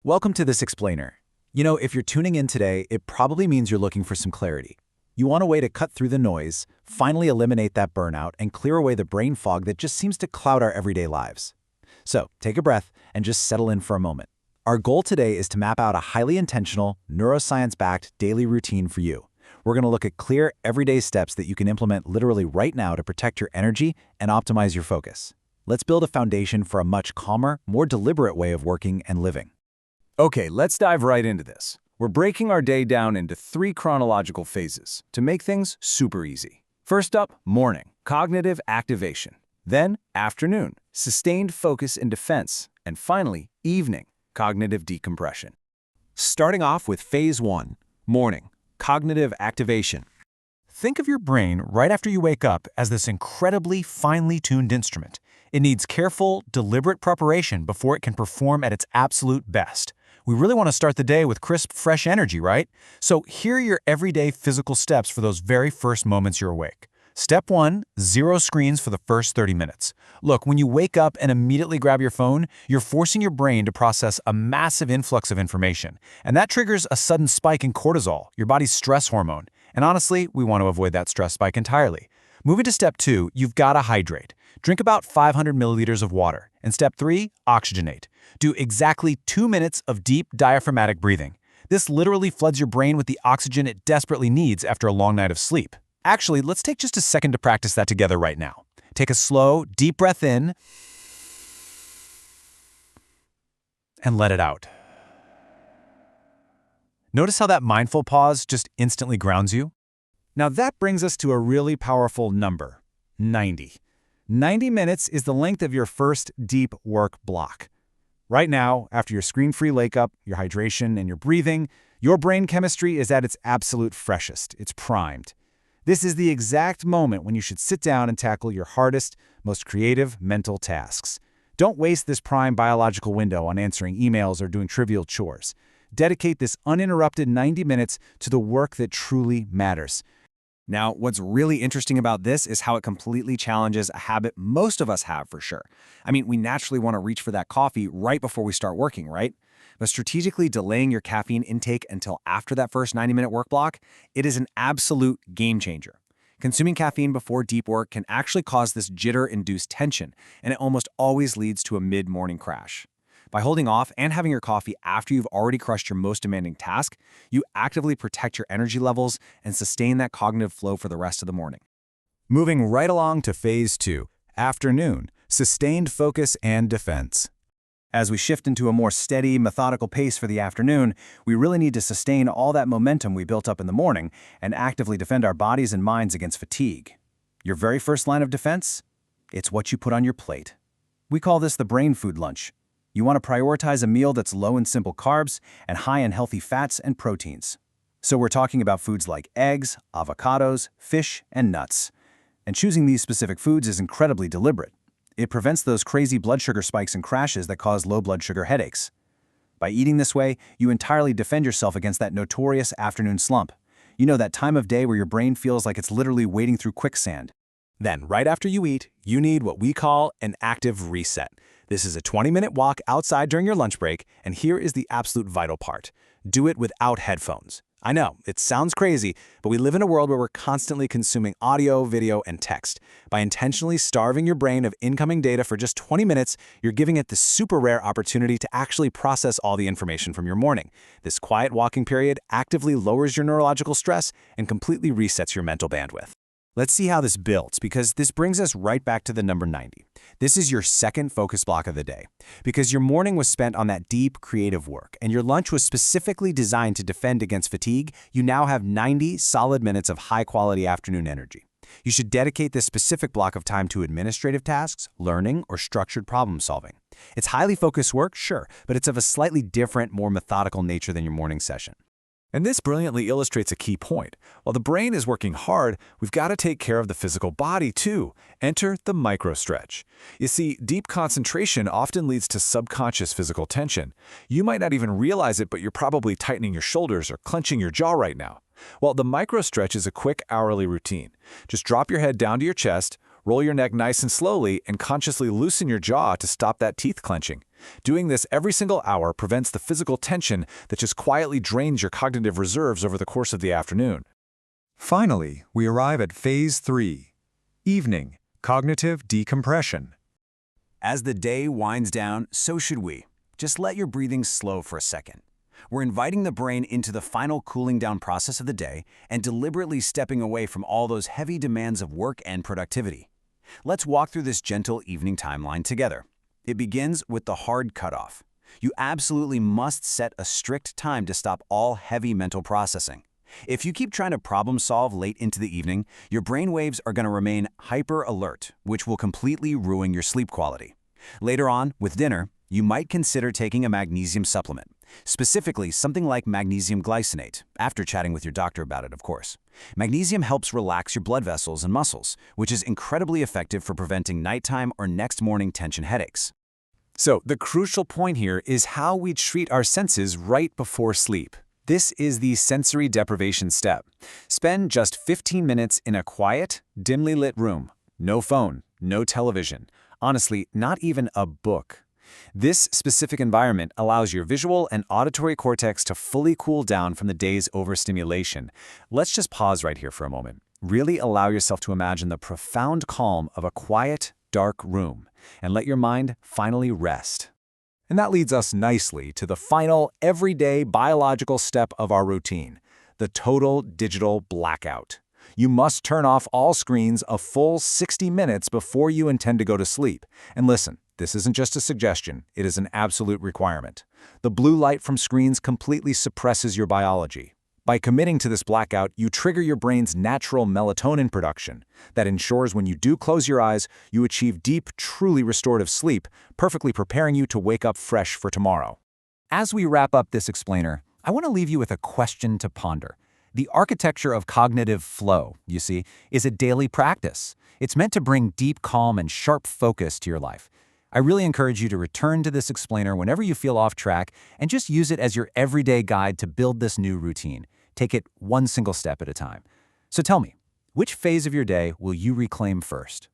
Welcome to this explainer. If you're tuning in today, it probably means you're looking for some clarity. You want a way to cut through the noise, finally eliminate that burnout, and clear away the brain fog that just seems to cloud our everyday lives. So, take a breath and just settle in for a moment. Our goal today is to map out a highly intentional, neuroscience-backed daily routine for you. We're going to look at clear, everyday steps that you can implement literally right now to protect your energy and optimize your focus. Let's build a foundation for a much calmer, more deliberate way of working and living. Okay, let's dive right into this. We're breaking our day down into 3 chronological phases to make things super easy. First up, morning, cognitive activation. Then, afternoon, sustained focus and defense. And finally, evening, cognitive decompression. Starting off with Phase 1, morning, cognitive activation. Think of your brain right after you wake up as this incredibly finely tuned instrument. It needs careful, deliberate preparation before it can perform at its absolute best. We really want to start the day with crisp, fresh energy, right? So here are your everyday physical steps for those very first moments you're awake. Step 1, 0 screens for the first 30 minutes. Look, when you wake up and immediately grab your phone, you're forcing your brain to process a massive influx of information. And that triggers a sudden spike in cortisol, your body's stress hormone. And honestly, we want to avoid that stress spike entirely. Moving to Step 2, you've got to hydrate. Drink about 500 milliliters of water. And Step 3, oxygenate. Do exactly 2 minutes of deep diaphragmatic breathing. This literally floods your brain with the oxygen it desperately needs after a long night of sleep. Actually, let's take just a second to practice that together right now. Take a slow, deep breath in and let it out. Notice how that mindful pause just instantly grounds you? Now that brings us to a really powerful number, 90. 90 minutes is the length of your first deep work block. Right now, after your screen-free wake-up, your hydration, and your breathing, your brain chemistry is at its absolute freshest. It's primed. This is the exact moment when you should sit down and tackle your hardest, most creative mental tasks. Don't waste this prime biological window on answering emails or doing trivial chores. Dedicate this uninterrupted 90 minutes to the work that truly matters. Now, what's really interesting about this is how it completely challenges a habit most of us have for sure. I mean, we naturally want to reach for that coffee right before we start working, right? But strategically delaying your caffeine intake until after that first 90-minute work block, it is an absolute game changer. Consuming caffeine before deep work can actually cause this jitter-induced tension, and it almost always leads to a mid-morning crash. By holding off and having your coffee after you've already crushed your most demanding task, you actively protect your energy levels and sustain that cognitive flow for the rest of the morning. Moving right along to Phase 2, afternoon, sustained focus and defense. As we shift into a more steady, methodical pace for the afternoon, we really need to sustain all that momentum we built up in the morning and actively defend our bodies and minds against fatigue. Your very first line of defense? It's what you put on your plate. We call this the brain food lunch. You want to prioritize a meal that's low in simple carbs and high in healthy fats and proteins. So we're talking about foods like eggs, avocados, fish, and nuts. And choosing these specific foods is incredibly deliberate. It prevents those crazy blood sugar spikes and crashes that cause low blood sugar headaches. By eating this way, you entirely defend yourself against that notorious afternoon slump. You know, that time of day where your brain feels like it's literally wading through quicksand. Then, right after you eat, you need what we call an active reset. This is a 20-minute walk outside during your lunch break, and here is the absolute vital part. Do it without headphones. I know, it sounds crazy, but we live in a world where we're constantly consuming audio, video, and text. By intentionally starving your brain of incoming data for just 20 minutes, you're giving it the super rare opportunity to actually process all the information from your morning. This quiet walking period actively lowers your neurological stress and completely resets your mental bandwidth. Let's see how this builds, because this brings us right back to the number 90. This is your second focus block of the day. Because your morning was spent on that deep, creative work, and your lunch was specifically designed to defend against fatigue, you now have 90 solid minutes of high-quality afternoon energy. You should dedicate this specific block of time to administrative tasks, learning, or structured problem solving. It's highly focused work, sure, but it's of a slightly different, more methodical nature than your morning session. And this brilliantly illustrates a key point. While the brain is working hard, we've got to take care of the physical body too. Enter the micro-stretch. You see, deep concentration often leads to subconscious physical tension. You might not even realize it, but you're probably tightening your shoulders or clenching your jaw right now. Well, the micro-stretch is a quick hourly routine. Just drop your head down to your chest, Roll your neck nice and slowly and consciously loosen your jaw to stop that teeth clenching. Doing this every single hour prevents the physical tension that just quietly drains your cognitive reserves over the course of the afternoon. Finally, we arrive at Phase 3, Evening, Cognitive Decompression. As the day winds down, so should we. Just let your breathing slow for a second. We're inviting the brain into the final cooling down process of the day and deliberately stepping away from all those heavy demands of work and productivity. Let's walk through this gentle evening timeline together. It begins with the hard cutoff. You absolutely must set a strict time to stop all heavy mental processing. If you keep trying to problem solve late into the evening, your brain waves are going to remain hyper alert, which will completely ruin your sleep quality. Later on, with dinner, you might consider taking a magnesium supplement, specifically something like magnesium glycinate, after chatting with your doctor about it, of course. Magnesium helps relax your blood vessels and muscles, which is incredibly effective for preventing nighttime or next morning tension headaches. So, the crucial point here is how we treat our senses right before sleep. This is the sensory deprivation step. Spend just 15 minutes in a quiet, dimly lit room. No phone, no television. Honestly, not even a book. This specific environment allows your visual and auditory cortex to fully cool down from the day's overstimulation. Let's just pause right here for a moment. Really allow yourself to imagine the profound calm of a quiet, dark room, and let your mind finally rest. And that leads us nicely to the final, everyday biological step of our routine, the total digital blackout. You must turn off all screens a full 60 minutes before you intend to go to sleep. And listen, this isn't just a suggestion, it is an absolute requirement. The blue light from screens completely suppresses your biology. By committing to this blackout, you trigger your brain's natural melatonin production that ensures when you do close your eyes, you achieve deep, truly restorative sleep, perfectly preparing you to wake up fresh for tomorrow. As we wrap up this explainer, I want to leave you with a question to ponder. The architecture of cognitive flow, you see, is a daily practice. It's meant to bring deep calm and sharp focus to your life. I really encourage you to return to this explainer whenever you feel off track and just use it as your everyday guide to build this new routine. Take it one single step at a time. So tell me, which phase of your day will you reclaim first?